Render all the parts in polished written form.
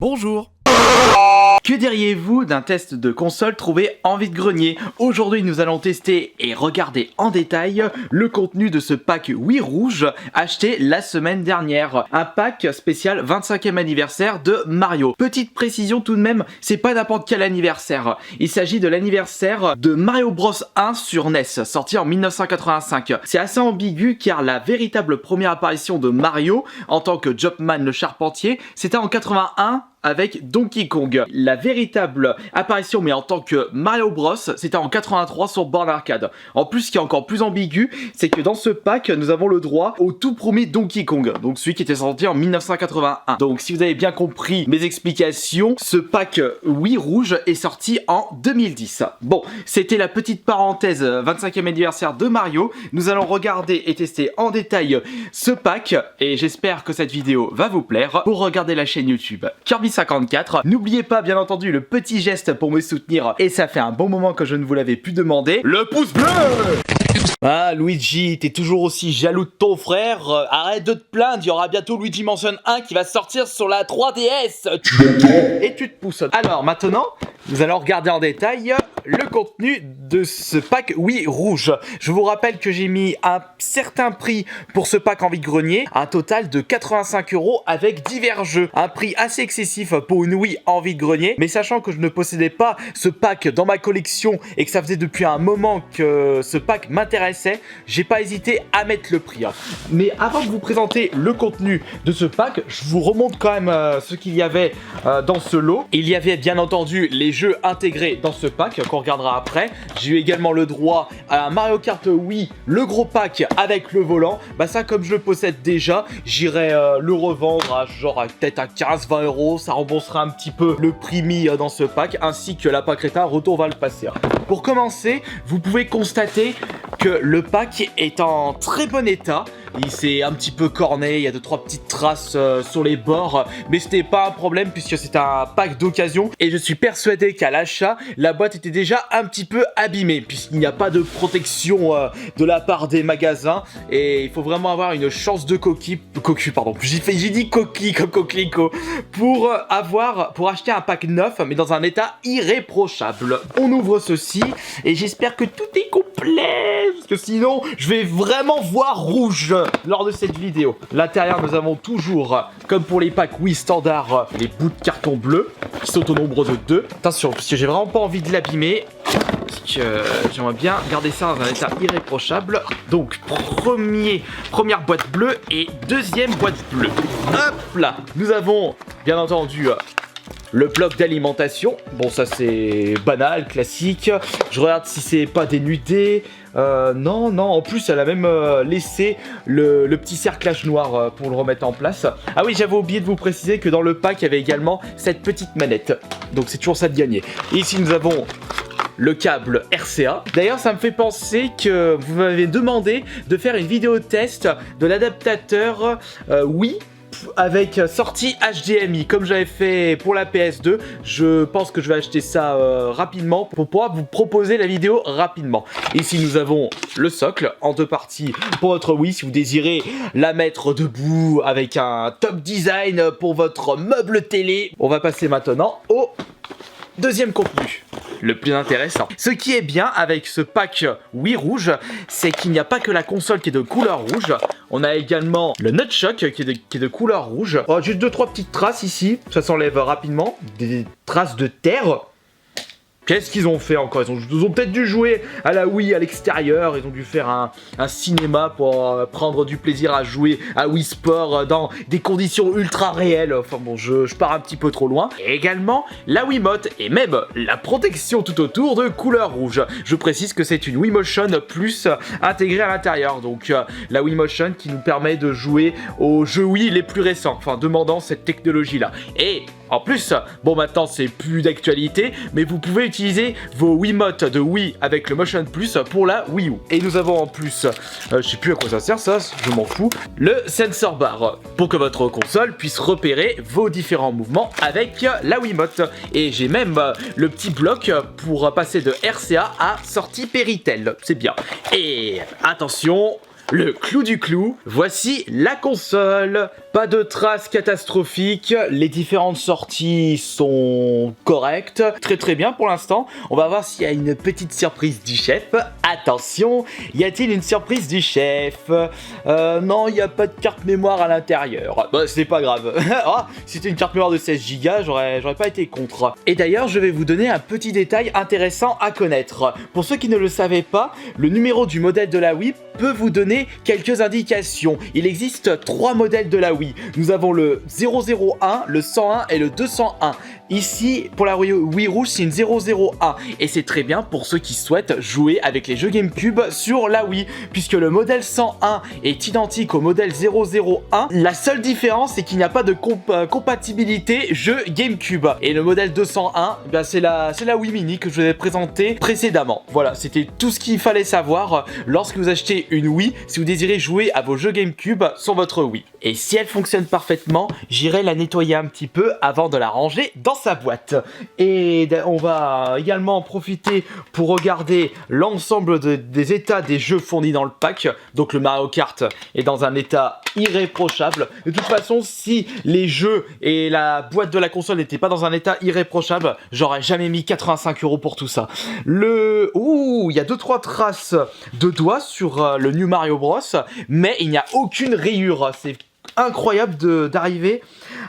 Bonjour. Que diriez-vous d'un test de console trouvé en vide-grenier? Aujourd'hui, nous allons tester et regarder en détail le contenu de ce pack Wii rouge acheté la semaine dernière. Un pack spécial 25e anniversaire de Mario. Petite précision tout de même, c'est pas n'importe quel anniversaire. Il s'agit de l'anniversaire de Mario Bros 1 sur NES, sorti en 1985. C'est assez ambigu car la véritable première apparition de Mario en tant que Jumpman le Charpentier, c'était en 81 avec Donkey Kong. La véritable apparition, mais en tant que Mario Bros, c'était en 83 sur borne arcade. En plus, ce qui est encore plus ambigu, c'est que dans ce pack, nous avons le droit au tout premier Donkey Kong, donc celui qui était sorti en 1981. Donc si vous avez bien compris mes explications, ce pack Wii rouge est sorti en 2010. Bon, c'était la petite parenthèse 25e anniversaire de Mario. Nous allons regarder et tester en détail ce pack, et j'espère que cette vidéo va vous plaire. Pour regarder la chaîne YouTube Kirby54, n'oubliez pas bien entendu le petit geste pour me soutenir, et ça fait un bon moment que je ne vous l'avais plus demandé, le pouce bleu. Ah Luigi, t'es toujours aussi jaloux de ton frère, arrête de te plaindre, il y aura bientôt Luigi Mansion 1 qui va sortir sur la 3DS. Et tu te pousses. Alors maintenant, nous allons regarder en détail le contenu de ce pack Wii rouge. Je vous rappelle que j'ai mis un certain prix pour ce pack en vide-grenier, un total de 85 € avec divers jeux. Un prix assez excessif pour une Wii en vide-grenier, mais sachant que je ne possédais pas ce pack dans ma collection et que ça faisait depuis un moment que ce pack m'intéressait, j'ai pas hésité à mettre le prix. Mais avant de vous présenter le contenu de ce pack, je vous remonte quand même ce qu'il y avait dans ce lot. Il y avait bien entendu les jeux intégrés dans ce pack qu'on regardera après. J'ai eu également le droit à un Mario Kart Wii, le gros pack avec le volant. Bah ça, comme je le possède déjà, j'irai le revendre à genre peut-être à 15-20 €. Ça remboursera un petit peu le prix mis dans ce pack, ainsi que la pack Rétin retour va le passer. Pour commencer, vous pouvez constater que le pack est en très bon état. Il s'est un petit peu corné, il y a 2-3 petites traces sur les bords, mais ce n'est pas un problème puisque c'est un pack d'occasion et je suis persuadé qu'à l'achat, la boîte était déjà un petit peu abîmée puisqu'il n'y a pas de protection de la part des magasins et il faut vraiment avoir une chance de j'ai dit coquille comme coquelicot pour acheter un pack neuf mais dans un état irréprochable. On ouvre ceci et j'espère que tout est complet parce que sinon je vais vraiment voir rouge lors de cette vidéo. L'intérieur, nous avons toujours, comme pour les packs Wii standard, les bouts de carton bleu qui sont au nombre de 2. Attention, parce que j'ai vraiment pas envie de l'abîmer. Parce que j'aimerais bien garder ça dans un état irréprochable. Donc, première boîte bleue et deuxième boîte bleue. Hop là. Nous avons, bien entendu, le bloc d'alimentation. Bon, ça c'est banal, classique. Je regarde si c'est pas dénudé. Non, en plus elle a même laissé le petit cerclage noir pour le remettre en place. Ah oui, j'avais oublié de vous préciser que dans le pack il y avait également cette petite manette. Donc c'est toujours ça de gagner. Et ici nous avons le câble RCA. D'ailleurs, ça me fait penser que vous m'avez demandé de faire une vidéo test de l'adaptateur Wii avec sortie HDMI comme j'avais fait pour la PS2. Je pense que je vais acheter ça rapidement pour pouvoir vous proposer la vidéo rapidement. Ici nous avons le socle en 2 parties pour votre Wii si vous désirez la mettre debout avec un top design pour votre meuble télé. On va passer maintenant au deuxième contenu, le plus intéressant. Ce qui est bien avec ce pack Wii rouge, c'est qu'il n'y a pas que la console qui est de couleur rouge. On a également le nunchuck qui est de couleur rouge. Oh, juste 2-3 petites traces ici, ça s'enlève rapidement. Des traces de terre. Qu'est-ce qu'ils ont fait encore? Ils ont peut-être dû jouer à la Wii à l'extérieur. Ils ont dû faire un cinéma pour prendre du plaisir à jouer à Wii Sport dans des conditions ultra réelles. Enfin bon, je pars un petit peu trop loin. Et également la Wiimote et même la protection tout autour de couleur rouge. Je précise que c'est une Wiimotion Plus intégrée à l'intérieur. Donc la Wiimotion qui nous permet de jouer aux jeux Wii les plus récents. Enfin, demandant cette technologie-là. Et en plus, bon maintenant c'est plus d'actualité, mais vous pouvez utiliser vos Wiimotes de Wii avec le Motion Plus pour la Wii U. Et nous avons en plus, je sais plus à quoi ça sert ça, je m'en fous, le sensor bar pour que votre console puisse repérer vos différents mouvements avec la Wiimote. Et j'ai même le petit bloc pour passer de RCA à sortie Péritel, c'est bien. Et attention, le clou du clou, voici la console. Pas de traces catastrophiques, les différentes sorties sont correctes, très bien pour l'instant. On va voir s'il y a une petite surprise du chef. Attention, y a-t-il une surprise du chef? Non, il n'y a pas de carte mémoire à l'intérieur. Bah, c'est pas grave. Ah, si c'était une carte mémoire de 16 Go, j'aurais pas été contre. Et d'ailleurs, je vais vous donner un petit détail intéressant à connaître. Pour ceux qui ne le savaient pas, le numéro du modèle de la Wii peut vous donner quelques indications. Il existe 3 modèles de la Wii. Nous avons le 001, le 101 et le 201. Ici, pour la Wii Rouge, c'est une 001. Et c'est très bien pour ceux qui souhaitent jouer avec les jeux GameCube sur la Wii, puisque le modèle 101 est identique au modèle 001. La seule différence, c'est qu'il n'y a pas de compatibilité jeu GameCube. Et le modèle 201, ben c'est la Wii Mini que je vous ai présenté précédemment. Voilà, c'était tout ce qu'il fallait savoir lorsque vous achetez une Wii, si vous désirez jouer à vos jeux GameCube sur votre Wii. Et si elle fonctionne parfaitement, j'irai la nettoyer un petit peu avant de la ranger dans sa boîte. Et on va également en profiter pour regarder l'ensemble des états des jeux fournis dans le pack. Donc le Mario Kart est dans un état irréprochable. De toute façon, si les jeux et la boîte de la console n'étaient pas dans un état irréprochable, j'aurais jamais mis 85 € pour tout ça. Ouh, il y a 2-3 traces de doigts sur le New Mario Bros, mais il n'y a aucune rayure. C'est incroyable d'arriver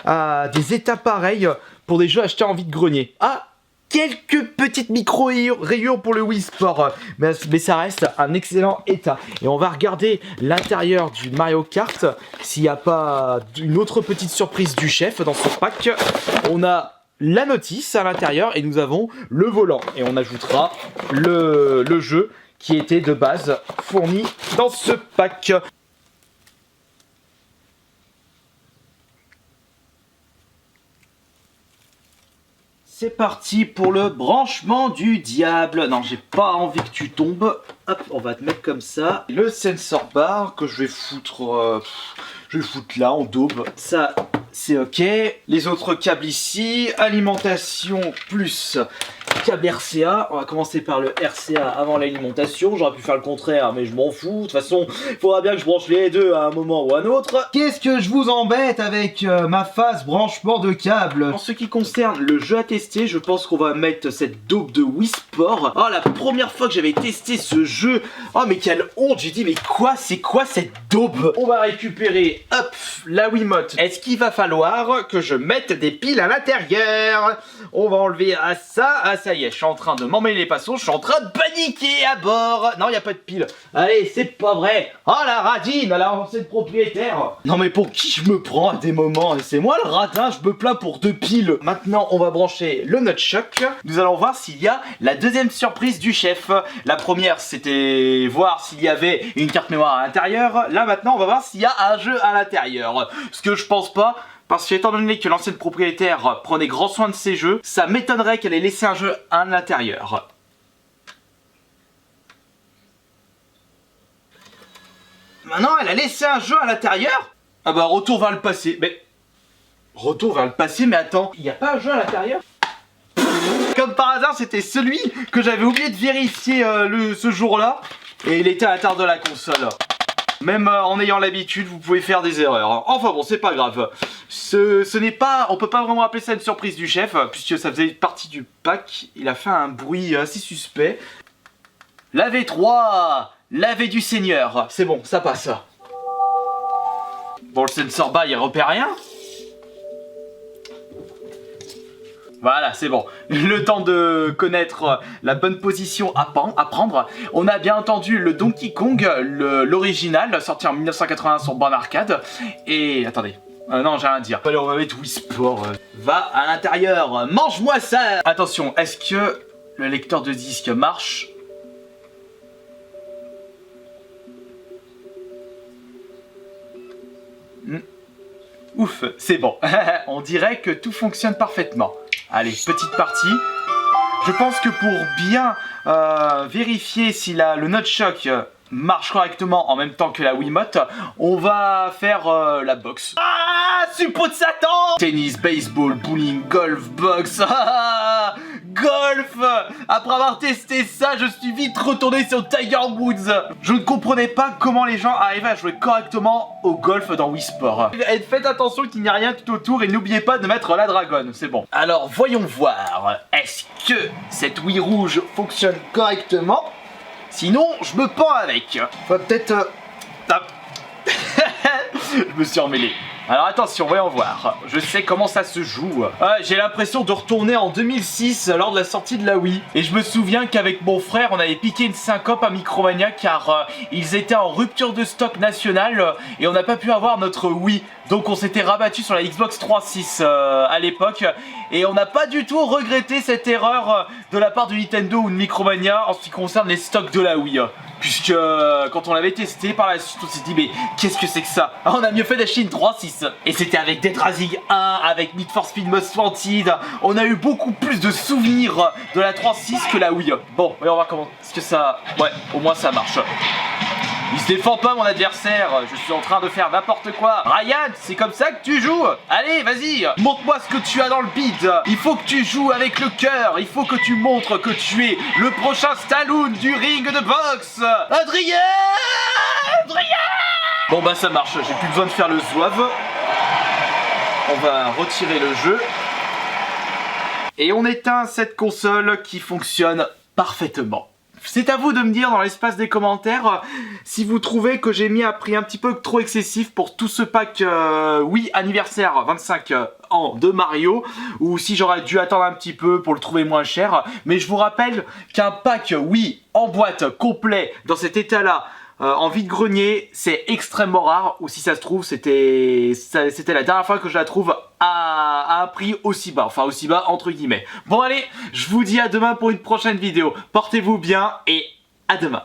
à des états pareils pour des jeux achetés en vide-grenier. Ah, quelques petites micro-rayures pour le Wii Sport, mais ça reste un excellent état. Et on va regarder l'intérieur du Mario Kart, s'il n'y a pas une autre petite surprise du chef dans ce pack. On a la notice à l'intérieur et nous avons le volant. Et on ajoutera le jeu qui était de base fourni dans ce pack. C'est parti pour le branchement du diable. Non, j'ai pas envie que tu tombes. Hop, on va te mettre comme ça. Le sensor bar que je vais foutre là en daube. Ça, c'est ok. Les autres câbles ici. Alimentation plus câble RCA. On va commencer par le RCA avant l'alimentation. J'aurais pu faire le contraire, mais je m'en fous. De toute façon, il faudra bien que je branche les deux à un moment ou à un autre. Qu'est-ce que je vous embête avec ma phase branchement de câble? En ce qui concerne le jeu à tester, je pense qu'on va mettre cette daube de Wii Sport. Oh, la première fois que j'avais testé ce jeu, oh mais quelle honte, j'ai dit mais quoi, c'est quoi cette daube? On va récupérer, hop, la Wiimote. Est-ce qu'il va falloir que je mette des piles à l'intérieur? On va enlever à ça, ça y est, je suis en train de m'emmêler les pinceaux, je suis en train de paniquer à bord. Non, il n'y a pas de pile. Allez, c'est pas vrai. Oh la radine, la ancienne propriétaire. Non mais pour qui je me prends à des moments? C'est moi le radin, je me plains pour 2 piles. Maintenant, on va brancher le nunchuck. Nous allons voir s'il y a la deuxième surprise du chef. La première, c'était voir s'il y avait une carte mémoire à l'intérieur. Là maintenant, on va voir s'il y a un jeu à l'intérieur. Ce que je pense pas. Parce que étant donné que l'ancienne propriétaire prenait grand soin de ses jeux, ça m'étonnerait qu'elle ait laissé un jeu à l'intérieur. Maintenant, elle a laissé un jeu à l'intérieur? Ah bah, retour vers le passé. Mais... Retour vers le passé, mais attends, il n'y a pas un jeu à l'intérieur? Comme par hasard, c'était celui que j'avais oublié de vérifier ce jour-là. Et il était à l'intérieur de la console. Même en ayant l'habitude, vous pouvez faire des erreurs. Enfin bon, c'est pas grave. Ce n'est pas... On peut pas vraiment appeler ça une surprise du chef, puisque ça faisait partie du pack. Il a fait un bruit assez suspect. La V3, la V du Seigneur. C'est bon, ça passe. Bon, le sensor bas, il repère rien. Voilà, c'est bon. Le temps de connaître la bonne position à prendre. On a bien entendu le Donkey Kong, l'original, sorti en 1981 sur borne arcade. Et... attendez. Non, j'ai rien à dire. Allez, on va mettre Wii Sport. Va à l'intérieur. Mange-moi ça. Attention, est-ce que le lecteur de disque marche? Ouf, c'est bon. On dirait que tout fonctionne parfaitement. Allez, petite partie. Je pense que pour bien vérifier si le nunchuck marche correctement en même temps que la Wiimote, on va faire la boxe. Ah, suppôt de Satan! Tennis, baseball, bowling, golf, boxe. golf. Après avoir testé ça, je suis vite retourné sur Tiger Woods. Je ne comprenais pas comment les gens arrivaient à jouer correctement au golf dans Wii Sport. Et faites attention qu'il n'y a rien tout autour et n'oubliez pas de mettre la dragonne, c'est bon. Alors voyons voir, est-ce que cette Wii rouge fonctionne correctement? Sinon, je me pends avec. Faut peut-être... Je me suis emmêlé. Alors attention, voyons voir. Je sais comment ça se joue. J'ai l'impression de retourner en 2006 lors de la sortie de la Wii. Et je me souviens qu'avec mon frère, on avait piqué une syncope à Micromania car ils étaient en rupture de stock nationale et on n'a pas pu avoir notre Wii. Donc on s'était rabattu sur la Xbox 360 à l'époque. Et on n'a pas du tout regretté cette erreur de la part de Nintendo ou de Micromania en ce qui concerne les stocks de la Wii. Puisque quand on l'avait testé par la suite, on s'est dit mais qu'est-ce que c'est que ça? On a mieux fait d'acheter une 3.6. Et c'était avec Dead Rising 1, avec Need for Speed Most Wanted. On a eu beaucoup plus de souvenirs de la 3.6 que la Wii. Bon, voyons voir comment. Est-ce que ça... Ouais, au moins ça marche. Il se défend pas mon adversaire, je suis en train de faire n'importe quoi. Ryan, c'est comme ça que tu joues? Allez, vas-y, montre-moi ce que tu as dans le bide. Il faut que tu joues avec le cœur, il faut que tu montres que tu es le prochain Stallone du ring de boxe. Adrien! Bon bah ça marche, j'ai plus besoin de faire le zouave. On va retirer le jeu. Et on éteint cette console qui fonctionne parfaitement. C'est à vous de me dire dans l'espace des commentaires si vous trouvez que j'ai mis un prix un petit peu trop excessif pour tout ce pack Wii anniversaire 25 ans de Mario, ou si j'aurais dû attendre un petit peu pour le trouver moins cher. Mais je vous rappelle qu'un pack Wii en boîte complet dans cet état là en vide-grenier, c'est extrêmement rare, ou si ça se trouve, c'était la dernière fois que je la trouve à un prix aussi bas, enfin aussi bas entre guillemets. Bon allez, je vous dis à demain pour une prochaine vidéo. Portez-vous bien et à demain.